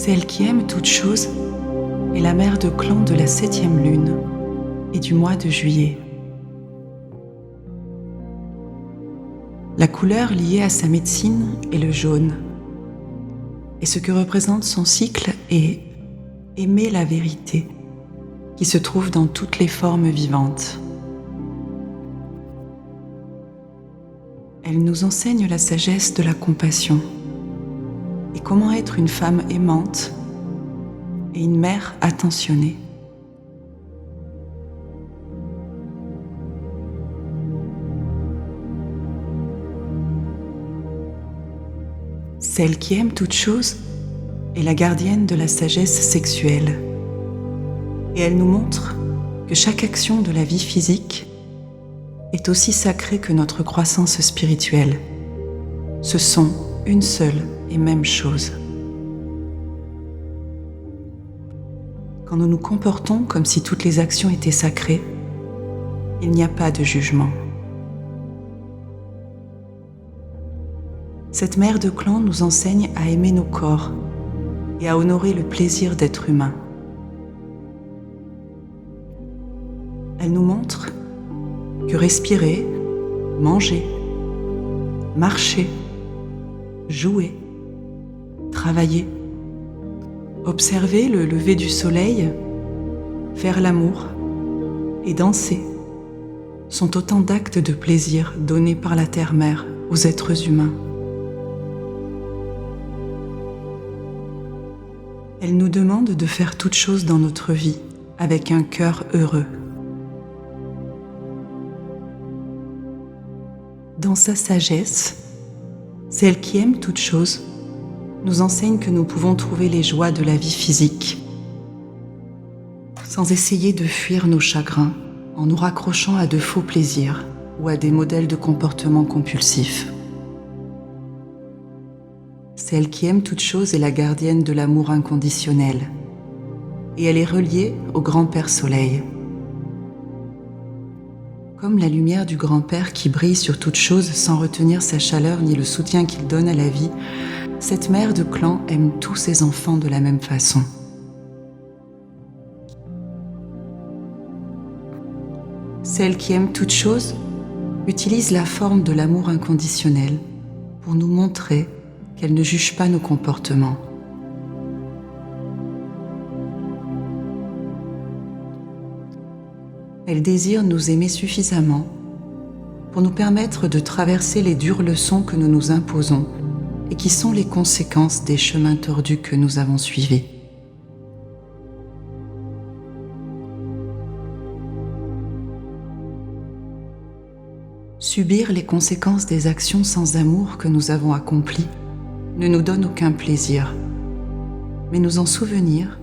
Celle qui aime toute chose est la mère de clan de la 7e lune et du mois de juillet. La couleur liée à sa médecine est le jaune, et ce que représente son cycle est aimer la vérité qui se trouve dans toutes les formes vivantes. Elle nous enseigne la sagesse de la compassion et comment être une femme aimante et une mère attentionnée. Celle qui aime toute chose est la gardienne de la sagesse sexuelle. Et elle nous montre que chaque action de la vie physique est aussi sacrée que notre croissance spirituelle. Ce sont une seule et même chose. Quand nous nous comportons comme si toutes les actions étaient sacrées, il n'y a pas de jugement. Cette mère de clan nous enseigne à aimer nos corps et à honorer le plaisir d'être humain. Elle nous montre que respirer, manger, marcher, jouer, travailler, observer le lever du soleil, faire l'amour et danser sont autant d'actes de plaisir donnés par la Terre-Mère aux êtres humains. Elle nous demande de faire toutes choses dans notre vie avec un cœur heureux. Dans sa sagesse, celle qui aime toutes choses nous enseigne que nous pouvons trouver les joies de la vie physique sans essayer de fuir nos chagrins en nous raccrochant à de faux plaisirs ou à des modèles de comportement compulsifs. Celle qui aime toute chose est la gardienne de l'amour inconditionnel et elle est reliée au grand-père soleil. Comme la lumière du grand-père qui brille sur toute chose sans retenir sa chaleur ni le soutien qu'il donne à la vie, cette mère de clan aime tous ses enfants de la même façon. Celle qui aime toute chose utilise la forme de l'amour inconditionnel pour nous montrer qu'elle ne juge pas nos comportements. Elle désire nous aimer suffisamment pour nous permettre de traverser les dures leçons que nous nous imposons et qui sont les conséquences des chemins tordus que nous avons suivis. Subir les conséquences des actions sans amour que nous avons accomplies ne nous donne aucun plaisir, mais nous en souvenir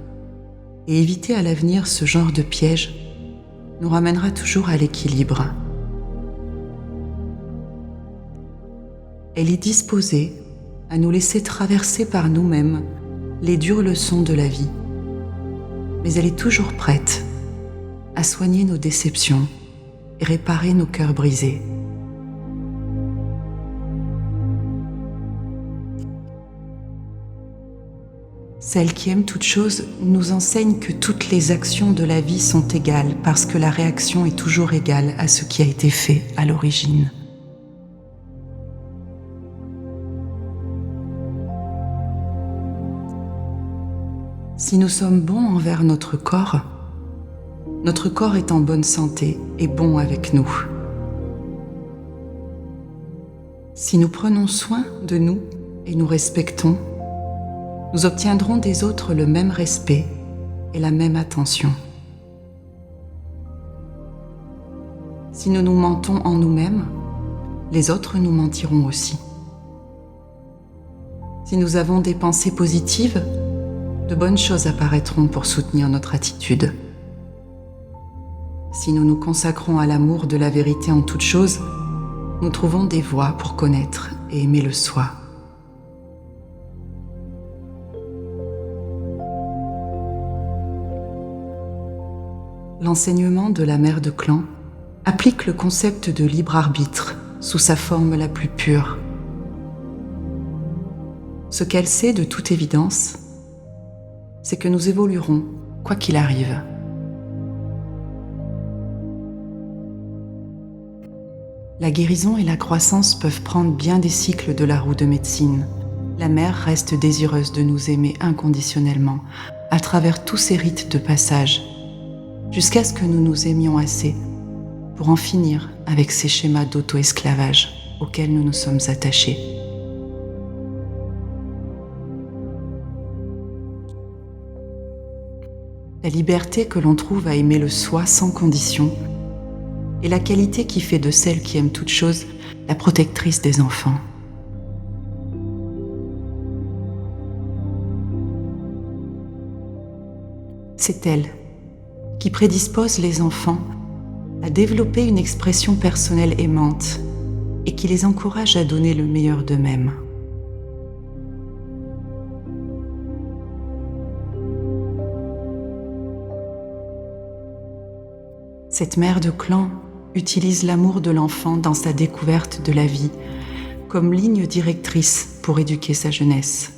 et éviter à l'avenir ce genre de piège nous ramènera toujours à l'équilibre. Elle est disposée à nous laisser traverser par nous-mêmes les dures leçons de la vie, mais elle est toujours prête à soigner nos déceptions et réparer nos cœurs brisés. Celle qui aime toute chose nous enseigne que toutes les actions de la vie sont égales parce que la réaction est toujours égale à ce qui a été fait à l'origine. Si nous sommes bons envers notre corps est en bonne santé et bon avec nous. Si nous prenons soin de nous et nous respectons, nous obtiendrons des autres le même respect et la même attention. Si nous nous mentons en nous-mêmes, les autres nous mentiront aussi. Si nous avons des pensées positives, de bonnes choses apparaîtront pour soutenir notre attitude. Si nous nous consacrons à l'amour de la vérité en toutes choses, nous trouvons des voies pour connaître et aimer le soi. L'enseignement de la mère de clan applique le concept de libre arbitre sous sa forme la plus pure. Ce qu'elle sait de toute évidence, c'est que nous évoluerons, quoi qu'il arrive. La guérison et la croissance peuvent prendre bien des cycles de la roue de médecine. La mère reste désireuse de nous aimer inconditionnellement, à travers tous ces rites de passage, jusqu'à ce que nous nous aimions assez pour en finir avec ces schémas d'auto-esclavage auxquels nous nous sommes attachés. La liberté que l'on trouve à aimer le soi sans condition est la qualité qui fait de celle qui aime toute chose la protectrice des enfants. C'est elle qui prédispose les enfants à développer une expression personnelle aimante et qui les encourage à donner le meilleur d'eux-mêmes. Cette mère de clan utilise l'amour de l'enfant dans sa découverte de la vie comme ligne directrice pour éduquer sa jeunesse.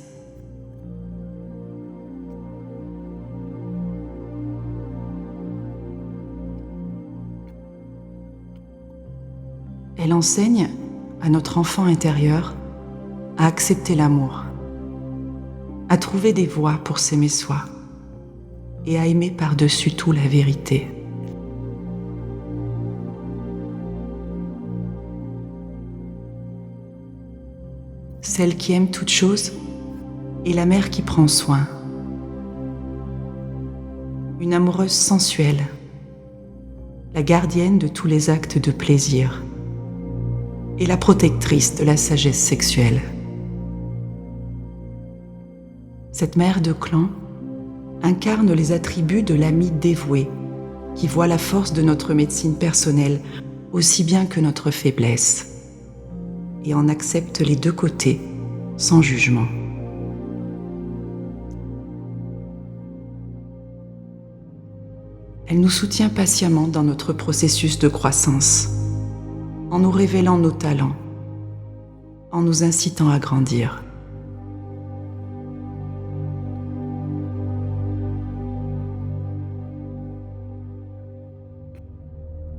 Elle enseigne à notre enfant intérieur à accepter l'amour, à trouver des voies pour s'aimer soi et à aimer par-dessus tout la vérité. Celle qui aime toute chose est la mère qui prend soin, une amoureuse sensuelle, la gardienne de tous les actes de plaisir et la protectrice de la sagesse sexuelle. Cette mère de clan incarne les attributs de l'ami dévoué qui voit la force de notre médecine personnelle aussi bien que notre faiblesse et en accepte les deux côtés sans jugement. Elle nous soutient patiemment dans notre processus de croissance, en nous révélant nos talents, en nous incitant à grandir.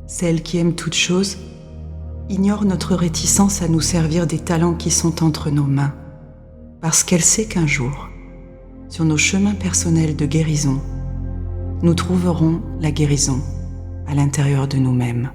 Celle qui aime toute chose ignore notre réticence à nous servir des talents qui sont entre nos mains, parce qu'elle sait qu'un jour, sur nos chemins personnels de guérison, nous trouverons la guérison à l'intérieur de nous-mêmes.